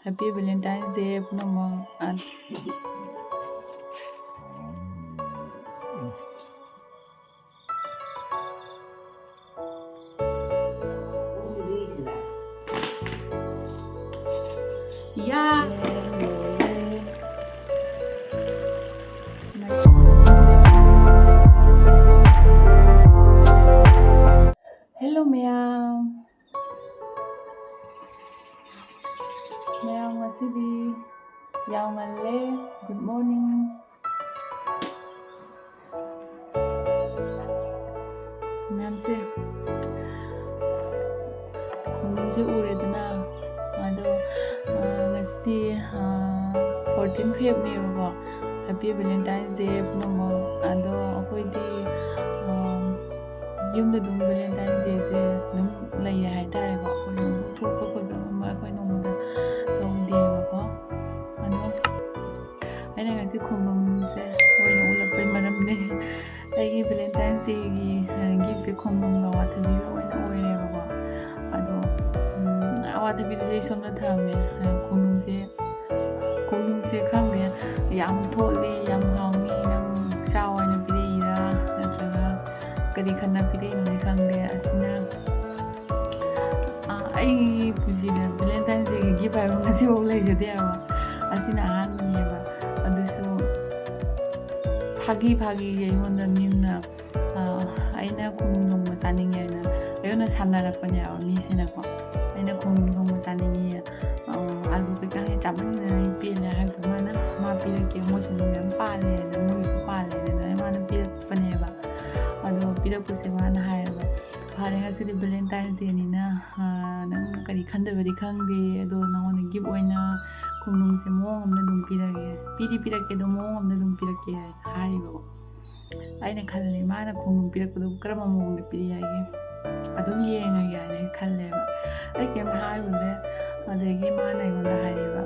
Happy Valentine's Day punama. Yeah. Hello, Meow. Meow, masidi. Yao ngale. Good morning. Meow se. Kung se uredana. Ado ngasti 14 Feb ne ba. Happy Valentine's Day punama. Ado akoi di yumda dum Valentine's Day se dum lay hai tare ba. Akoi nong thok ko ba ma akoi nong da tong de ba ko. Ado aina ngasi khomum se oi no ulap pai maram ne. Ai Valentine's Day gi gift se khomum ga wa thabi ga oi na oi re ba ko. Ado awa thabi de som na thame khomum se kham ne yam tholi yam hauni nang saw oi na piri ra natraga kadi khanna piri ni khang de asina ai puji de Valentine's Day gi gift ai ngasi bo lai je de ba asina han ni ba adu so phagi ye ngon da nimna aina khomum nong ma taning ye na ayona sanara pa nya ni sina ko aina khomum nong ma taning ye alu pe ka he chaman na pi na ha ko na ma pi le ke mo sum ngam pa le na mo ko pa le na ma na pi pa ne ba adu pi da ku se ma na ha ba phare nga si Valentine's Day ni na nang kari khanda ba di khang de ado na on give oina khomum se mo am na dum pi ra ge pi ra ke do mo am na dum pi ra ke hai ba aina khalle ma na khomum pi ra ko do kram mo ngi pi ya ge adum ye nga ya ne khalle ba ai ke ma ha ru de adagi ma na ngon da hai ba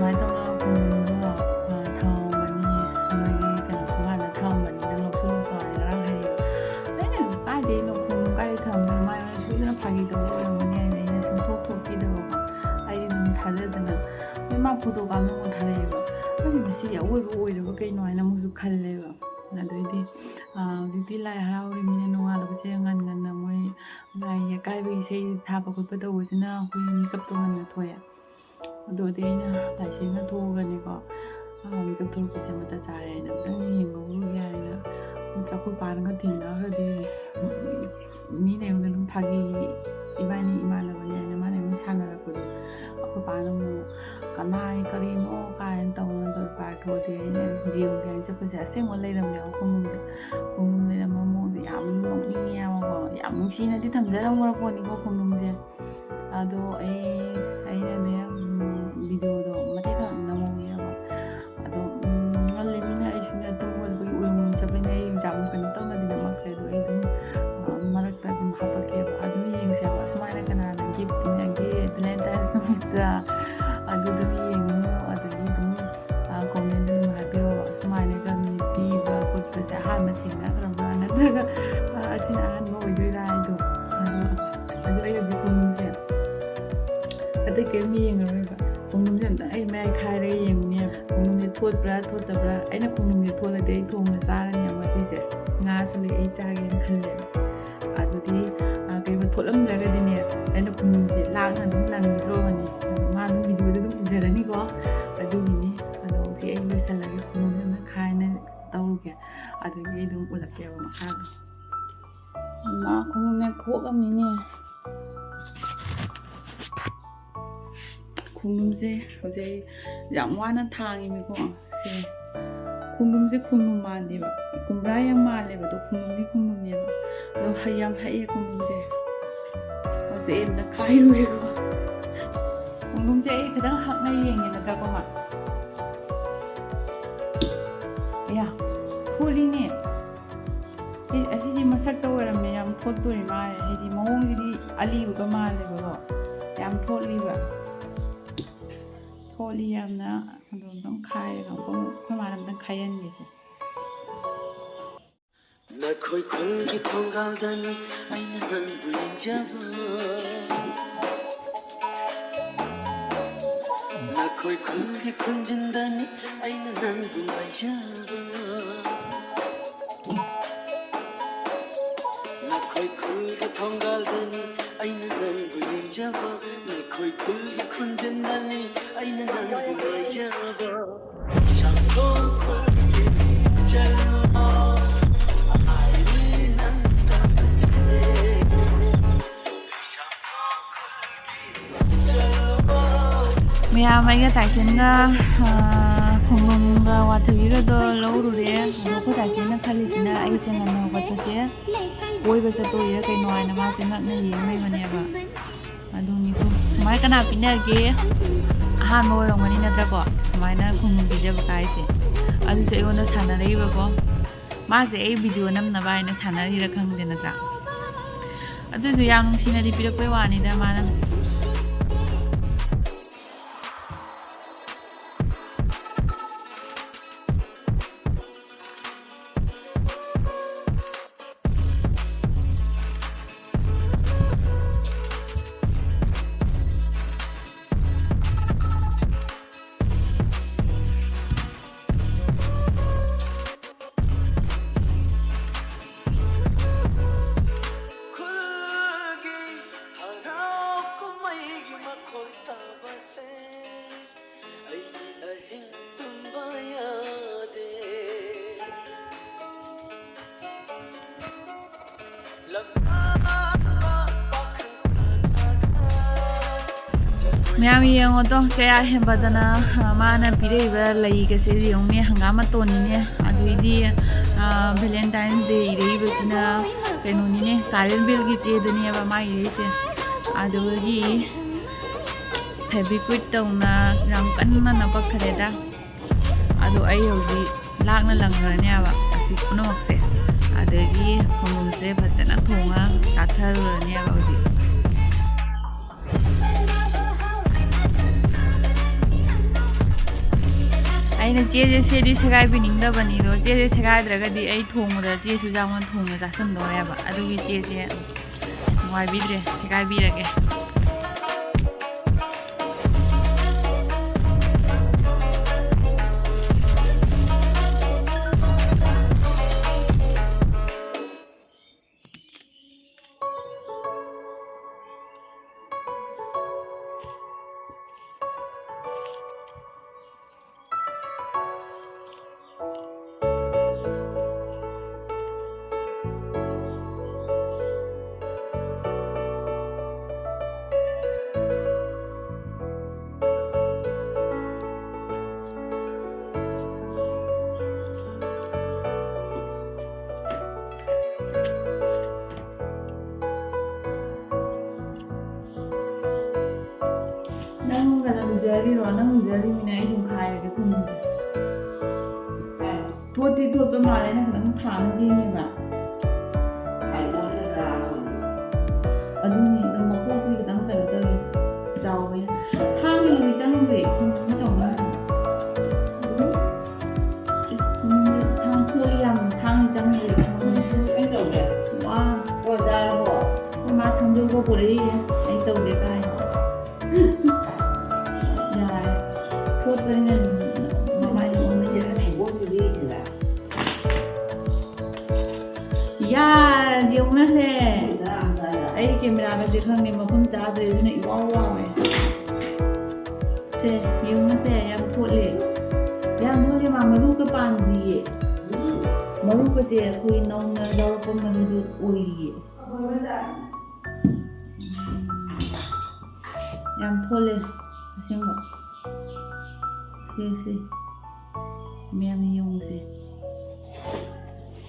mai tong la khomum do thong ba ni noi ge kan ko ha na thong ba ni lo su lo so ya ra hai ai ne ai de lo khomum kai thong ba mai su na phagi do lo mo ne ne ne su thok thok pi do ba ai dum tha le da na mai ma phu do ga mo tha le ba ai ma si ya oi bo oi do kai noi na mo su khalle ba na do di di lai harau ri mi ne no ga lo se ngan ngan na moi lai ya kai bi se tha ba khut pa do si na ko ni kap to na thoya do de na ta se na tho ga ni ko mi kap to ko se ma ta cha re na ta ni ngo lu ya na ka ko pa na tin na ho di mi ne ngo lu phagi ibani imana ba ne na ma ne mi sana ra ko ko pa na mo kanai kari no kai tong do pa tho de ne riu gan cha pa se se mo lai ram ne ko khomum le ma mo de yam no ni ya ko yam nu si na di tham ja ra mo ko ni ko khomum je ado ai na ne video do ma te tha na mo ya ba ado ngal le mi na ai su na to mo ko ui mo cha pe ne jam kan to na di ma kre do ai dum marak ta dum ha pa ke ado mi yeng se ba sma na kana na gift na ge Valentine's da ado dum yeng no ado ni dum comment dum ha pe sma na ka mi pi ba ko pe sa ha ma sin na kram ba na da asin an mo oi da ai do ado ai di khomum se ado ke mi yeng ro ba khomum se da ai mai khai re yeng ne khomum ne thot bra da bra ai na khomum ne thot la de thong na ta ra ne ma si se nga su le ai cha ge khan le ado di ke ba thot lam la ga di ne ai na khomum se la na dum lang ro ma ni ma dum video de dum je ra ni ko ado ni ado si ai lo sa la ge khomum ne khai na tau ke ado ge dum ulak ke ma ha ma khomum ne kho am ni ne khomum se ho je yam wa na thang mi ko se khomum se khomum ma di ba kumra yang ma le ba to khomum ne ba do hayang hai khomum se ho je em na khai ru re ko khomum se ka dang hak nai yeng ne na ka ko ma ya tholi ne asi di masak to ra me yam thot do ri ma he di mong ji di ali bu ka ma le ba yam tholi ba tholi yam na ado dong khai ga ko ma ram dang khai yan ge se na khoi khong ki khong gal dan ai na nan bu ling ja 거의 크게 건진다니 아이는 난구 마셔봐 나 거의 크게 덩갈더니 아이는 난구 인잡아 나 거의 크게 건진다니 아이는 난구 마셔봐 샤콘 크게 잘라 아이는 난다 맞네 Mẹ mấy cái tài xỉn không luôn và thử cái đồ lâu rồi đấy, đồ có tài xỉn nó khai lý xỉn ai xem là nào vậy thế, ôi bây giờ tôi cái nói là mà xem nó gì mấy mà nè vợ, đồ như thế, mấy cái nào pin này kia, han mồi rồi mà đi nè có, mấy nó không luôn bây giờ cái gì, anh sẽ yêu nó sản ra đấy vợ, mà sẽ ai video nằm nằm bài nó sản ra đi ra khăng đến ra, anh tôi yang xin đi biết cái gì đó mà nó Mẹ yang itu kayak hembadana mana pilih lagi ke sini yang ni hanggamat tu ni adu ini Valentine's Day ini bersina kayak ni kalian bil gitu ni apa mai ini sih adu lagi happy quit tu na yang kan mana apa kereta adu ayo di lag na lang ni apa asik penuh sih adu lagi pemulung sih baca nak thunga sathar ni apa sih anh là chia chia đi xe gai bên đó bên đó chia xe gai rồi cái đi ấy thùng rồi chia số giao con thùng rồi giá sân đó em ạ, à đôi khi chia ngoài biết rồi xe gai biết rồi kìa. Nang kana mujari ro nang mujari mina ai thùng khai cái thùng thua thì thuaไปมาเลยนะคันถามจริงนี่ว่ะอันนี้ต้องมาพูดคุยกันตั้งแต่เตยเจ้าไปทางนี่มีจังเด็กคุณไม่จงนะทางคุยยังทางจังเด็กไม่จงเลยว่าก็ได้แล้วบ่มาทางดูก็บ่ได้ไอ้ตัวเด็กได้Phốt với nên mà mai hôm nay giờ này bố đi chứ là ya dùng nó thế ấy camera cái gì không nên mà không trả được cái này wow wow này thế dùng nó thế em phốt liền em thôi mà lúc cái bàn gì mà lúc cái gì khui nông đâu có mà được ui gì em phốt liền xem không Sih, miam yung sih,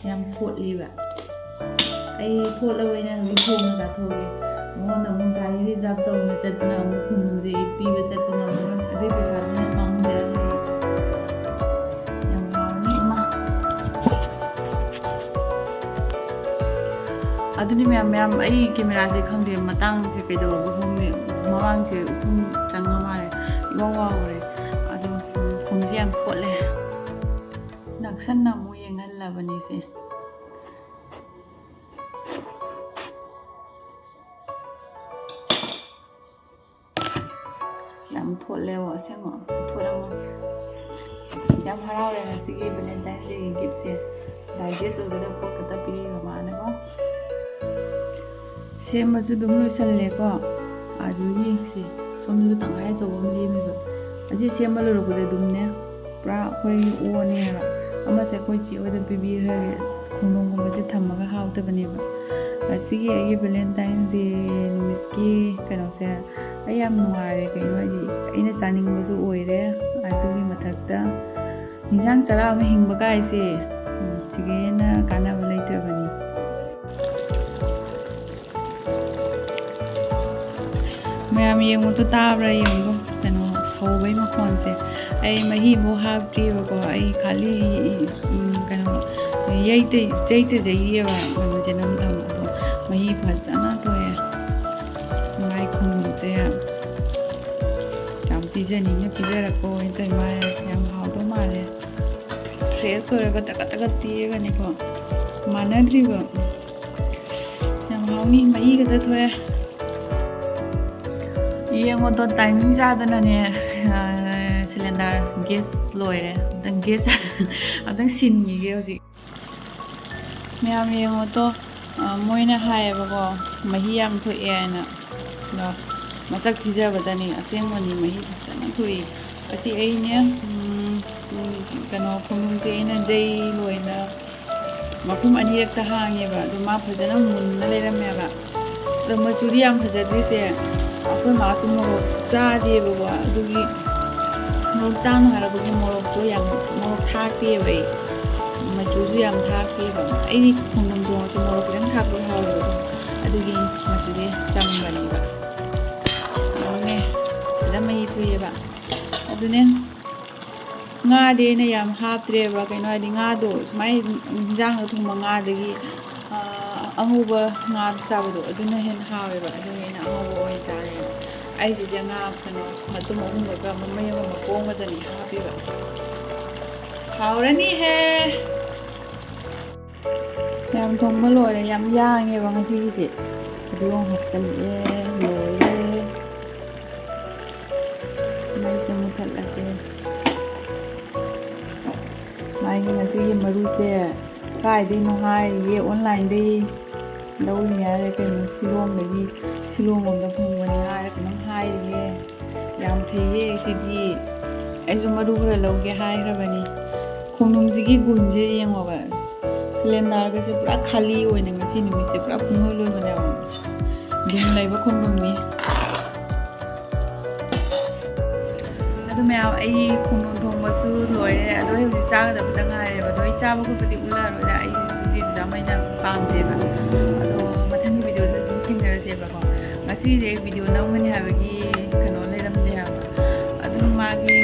miam phốt đi vậy, ai phốt lâu vậy nè, phốt nó cả thôi, ngon lắm con cái đi dập tàu nó chật nào một khung gì, pi về chật con nào nữa, đi về sát nó băng về, nhầm vào nhẹ mà, à tôi đi miam ai camera sẽ không điểm mà tăng sẽ cái đầu của không miệng, mà băng sẽ không chẳng mà này, wow wow này. Cũng chỉ ăn phốt lên đặc sân nào mua gì ngân là vấn đề gì ꯌꯥꯝ ꯊꯣꯠꯂꯦꯕ ꯑꯁꯦꯡꯕ ꯊꯣꯠ ꯑꯃ ꯌꯥꯝ ꯍꯔꯥꯎꯔꯦ ꯉꯁꯤꯒꯤ Valentine ꯗꯦꯒꯤ ꯒꯤꯐꯁꯦ digest ꯑꯣꯏꯒꯗꯕ ꯄꯣꯠ ꯈꯛꯇ ꯄꯤꯔꯤꯕ ꯃꯥꯅꯀꯣ ꯁꯦꯝꯕꯁꯨ ꯑꯗꯨꯝ ꯂꯣꯏꯁꯜꯂꯦꯀꯣ ꯑꯗꯨꯒꯤ ꯁꯤ ꯁꯣꯝꯗꯁꯨ ꯇꯪꯈꯥꯏ ꯑꯆꯧꯕ ꯑꯃ ꯂꯦꯝꯃꯤꯕ ꯑꯁꯤ ꯁꯦꯝꯕ ꯂꯣꯏꯔꯛꯄꯗ ꯑꯗꯨꯝꯅꯦ ꯄꯨꯔꯥ ꯑꯩꯈꯣꯏꯒꯤ ꯑꯣꯅꯦꯕ ꯑꯃꯁꯦ ꯑꯩꯈꯣꯏ ꯆꯦ ꯍꯣꯏꯗ ꯄꯤꯕꯤꯈ꯭ꯔꯒꯦ ꯈꯣꯡꯗꯣꯝꯒꯨꯝꯕꯁꯦ ꯊꯝꯃꯒ ꯍꯥꯎꯇꯕꯅꯦꯕ ꯑꯁꯤꯒꯤ ꯑꯩꯒꯤ ꯚꯦꯂꯦꯟꯇꯥꯏꯟ ꯗꯦ ꯅꯨꯃꯤꯠꯀꯤ ꯀꯩꯅꯣꯁꯦ ꯑꯩ ꯌꯥꯝ ꯅꯨꯡꯉꯥꯏꯔꯦ ꯀꯩꯅꯣ ꯍꯥꯏꯗꯤ ꯑꯩꯅ ꯆꯥꯅꯤꯡꯕꯁꯨ ꯑꯣꯏꯔꯦ ꯑꯗꯨꯒꯤ ꯃꯊꯛꯇ ꯏꯟꯖꯥꯡ ꯆꯔꯥ ꯑꯃ ꯍꯤꯡꯕ ꯀꯥꯏꯁꯦ ꯁꯤꯒ ꯍꯦꯟꯅ ꯀꯥꯟꯅꯕ ꯂꯩꯇ꯭ꯔꯕꯅꯤ ꯃꯌꯥꯝ ꯌꯦꯡꯉꯨꯗꯣ ꯇꯥꯕ꯭ꯔꯥ ꯌꯦꯡꯉꯨ ꯀꯩꯅꯣ ꯁꯧꯕꯩ ꯃꯈꯣꯟꯁꯦ ꯑꯩ ꯃꯍꯤꯐꯥꯎ ꯍꯥꯞꯇ꯭ꯔꯤꯕꯀꯣ ꯑꯩ ꯈꯥꯂꯤ ꯀꯩꯅꯣ ꯆꯩꯇꯖꯩꯌꯦꯕ ꯀꯩꯅꯣꯁꯦ ꯅꯝ ꯊꯝꯕꯗꯣ ꯃꯍꯤ ꯐꯖꯅ ꯊꯣꯛꯑꯦ ꯃꯥꯏ ꯈꯨꯝꯁꯦ ꯌꯥꯝ ꯄꯤꯖꯅꯤꯡꯉꯦ ꯄꯤꯖꯔꯛꯄ ꯑꯣꯏꯅ ꯇꯧ ꯃꯥꯏ ꯌꯥꯝ ꯍꯥꯎꯗꯧ ꯃꯥꯜꯂꯦ ꯐ꯭ꯔꯦꯁ ꯑꯣꯏꯔꯒ ꯇꯛꯀꯠ ꯇꯛꯀꯠ ꯇꯦꯛꯑꯒꯅꯤꯀꯣ ꯃꯥꯟꯅꯗ꯭ꯔꯤꯕ ꯌꯥꯝ ꯍꯥꯎꯅꯤ ꯃꯍꯤ ꯈꯛꯇ ꯊꯣꯛꯑꯦ ꯌꯦꯡꯉꯣꯗꯣ ꯇꯥꯏꯃꯤꯡ ꯆꯥꯗꯅꯅꯦ ꯁꯤꯂꯤꯟꯗꯔ ꯒꯦꯁ ꯂꯣꯏꯔꯦ ꯑꯝꯇꯪ ꯒꯦꯁ ꯑꯝꯇꯪ ꯁꯤꯟꯈꯤꯒꯦ ꯍꯧꯖꯤꯛ ꯃꯌꯥꯝ ꯌꯦꯡꯉꯣꯗꯣ ꯃꯣꯏꯅ ꯍꯥꯏꯌꯦꯕꯀோ ꯃꯍꯤ ꯌꯥꯝ ꯊꯣꯛꯑꯦ ꯍꯥꯏꯅ ꯑꯗꯣ ꯃꯁꯛ ꯊꯤꯖꯕꯗꯅꯤ ꯑꯁꯦꯡꯕꯅꯤ ꯃꯍꯤ ꯐꯖꯅ ꯊꯣꯛꯏ ꯑꯁꯤ ꯑꯩꯅꯦ ꯀꯩꯅꯣ ꯈꯣꯡꯗꯣꯝꯁꯦ ꯑꯩꯅ ꯖꯩ ꯂꯣꯏꯅ ꯃꯈꯨꯝ ꯑꯅꯤꯔꯛꯇ ꯍꯥꯡꯉꯦꯕ ꯑꯗꯣ ꯃꯥ ꯐꯖꯅ ꯃꯨꯟꯅ ꯂꯩꯔꯝꯃꯦꯕ ꯑꯗꯣ ꯃꯆꯨꯗꯤ ꯌꯥꯝ ꯐꯖꯗ꯭ꯔꯤꯁꯦ ꯑꯩꯈꯣꯏ ꯃꯥꯁꯨ ꯃꯣꯔꯣꯛ ꯆꯥꯗꯦꯕꯀꯣ ꯑꯗꯨꯒꯤ ꯃꯣꯔꯣꯛ ꯆꯥꯅ ꯍꯥꯏꯔꯕꯒꯤ ꯃꯣꯔꯣꯛꯇꯣ ꯌꯥꯝ ꯃꯣꯔꯣꯛ ꯊꯥꯛꯇꯦꯕ ꯑꯩ ꯃꯆꯨꯁꯨ ꯌꯥꯝ ꯊꯥꯛꯇꯦꯕ ꯑꯩꯗꯤ ꯈꯣꯡꯗꯣꯝ ꯊꯣꯡꯉꯁꯨ ꯃꯣꯔꯣꯛ ꯈꯤꯇꯪ ꯊꯥꯛꯄ ꯍꯥꯎꯋꯦꯕ ꯑꯗꯨꯒꯤ ꯃꯆꯨꯁꯦ ꯆꯝꯕꯅꯦꯕ ꯌꯦꯡꯉꯨꯅꯦ ꯐꯖꯅ ꯃꯍꯤ ꯊꯣꯛꯑꯦꯕ ꯑꯗꯨꯅꯦ ꯉꯥꯗꯤ ꯑꯩꯅ ꯌꯥꯝ ꯍꯥꯞꯇ꯭ꯔꯦꯕ ꯀꯩꯅꯣ ꯍꯥꯏꯗꯤ ꯉꯥꯗꯣ ꯁꯨꯃꯥꯏꯅ ꯏꯟꯖꯥꯡꯗ ꯊꯣꯡꯕ ꯉꯥꯗꯒꯤ ꯑꯉꯧꯕ ꯉꯥ ꯆꯥꯕꯗꯣ ꯑꯗꯨꯅ ꯍꯦꯟꯅ ꯍꯥꯎꯋꯦꯕ ꯑꯗꯨꯒꯤ ꯑꯩꯅ ꯑꯉꯧꯕ ꯑꯣꯏꯅ ꯆꯥꯔꯦꯕ ꯑꯩꯁꯤꯁꯦ ꯉꯥ ꯀꯩꯅꯣ ꯃꯇꯨꯝ ꯑꯍꯨꯝꯒ ꯃꯃꯩ ꯑꯃ ꯃꯀꯣꯡꯒꯗꯅꯤ ꯍꯥꯞꯄꯤꯕ ꯍꯥꯎꯔꯅꯤꯍꯦ ꯌꯥꯝ ꯊꯣꯡꯕ ꯂꯣꯏꯔꯦ ꯌꯥꯝ ꯌꯥꯡꯉꯦꯕ ꯉꯁꯤꯒꯤꯁꯦ ꯐꯗꯤꯒꯣꯝ ꯍꯥꯞꯆꯤꯜꯂꯛꯑꯦ ꯂꯣꯏꯔꯦ ꯃꯩꯁꯦ ꯃꯨꯊꯠꯂꯒꯦ ꯃꯥꯒꯤ ꯉꯁꯤꯒꯤ ꯃꯔꯨꯁꯦ ꯀꯥꯏꯗꯩꯅꯣ ꯍꯥꯏꯔꯤꯌꯦ ꯑꯣꯟꯂꯥꯏꯟꯗꯩ ꯂꯧꯔꯤꯅꯦ ꯍꯥꯏꯔꯦ ꯀꯩꯅꯣ ꯁꯤꯂꯣꯡꯗꯒꯤ ꯁꯤꯂꯣꯡꯂꯣꯝꯗ ꯐꯪꯕꯅꯤ ꯍꯥꯏꯔ ꯀꯩꯅꯣꯝ ꯍꯥꯏꯔꯤꯌꯦ ꯌꯥꯝ ꯐꯩꯌꯦ ꯁꯤꯗꯤ ꯑꯩꯁꯨ ꯃꯔꯨ ꯈꯔ ꯂꯧꯒꯦ ꯍꯥꯏꯈ꯭ꯔꯕꯅꯤ ꯈꯣꯡꯗꯣꯝꯁꯤꯒꯤ ꯒꯨꯟꯁꯦ ꯌꯦꯡꯉꯣꯕ ꯁꯤꯂꯤꯟꯗꯔꯒꯁꯦ ꯄꯨꯔꯥ ꯈꯥꯂꯤ ꯑꯣꯏꯅ ꯉꯁꯤ ꯅꯨꯃꯤꯠꯁꯦ ꯄꯨꯔꯥ ꯄꯨꯡꯂꯣꯏ ꯂꯣꯏꯕꯅꯦꯕ ꯒꯨꯟ ꯂꯩꯕ ꯈꯣꯡꯗꯣꯝꯅꯤ ꯑꯗꯨ ꯃꯌꯥꯝ ꯑꯩ ꯈꯣꯡꯗꯣꯝ ꯊꯣꯡꯕꯁꯨ ꯂꯣꯏꯔꯦ ꯑꯗꯣ ꯑꯩ ꯍꯧꯖꯤꯛ ꯆꯥꯒꯗꯕꯗ ꯉꯥꯏꯔꯦꯕ ꯑꯗꯣ ꯑꯩ ꯆꯥꯕ ꯈꯣꯠꯄꯗꯤ ꯎꯠꯂꯔꯣꯏꯗ ꯑꯩꯗꯤ ꯑꯗꯨꯃꯥꯏꯅ ꯄꯥꯝꯗꯦꯕ ꯑꯗꯣ ꯃꯊꯪꯒꯤ ꯚꯤꯗꯤꯑꯣꯗ ꯑꯗꯨꯝ ꯊꯦꯡꯅꯔꯁꯦꯕꯀꯣ ꯉꯁꯤꯁꯦ ꯚꯤꯗꯤꯑꯣ ꯅꯝꯒꯅꯤ ꯍꯥꯏꯕꯒꯤ ꯀꯩꯅꯣ ꯂꯩꯔꯝꯗꯦ ꯍꯥꯏꯕ ꯑꯗꯨꯝ ꯃꯥꯒꯤ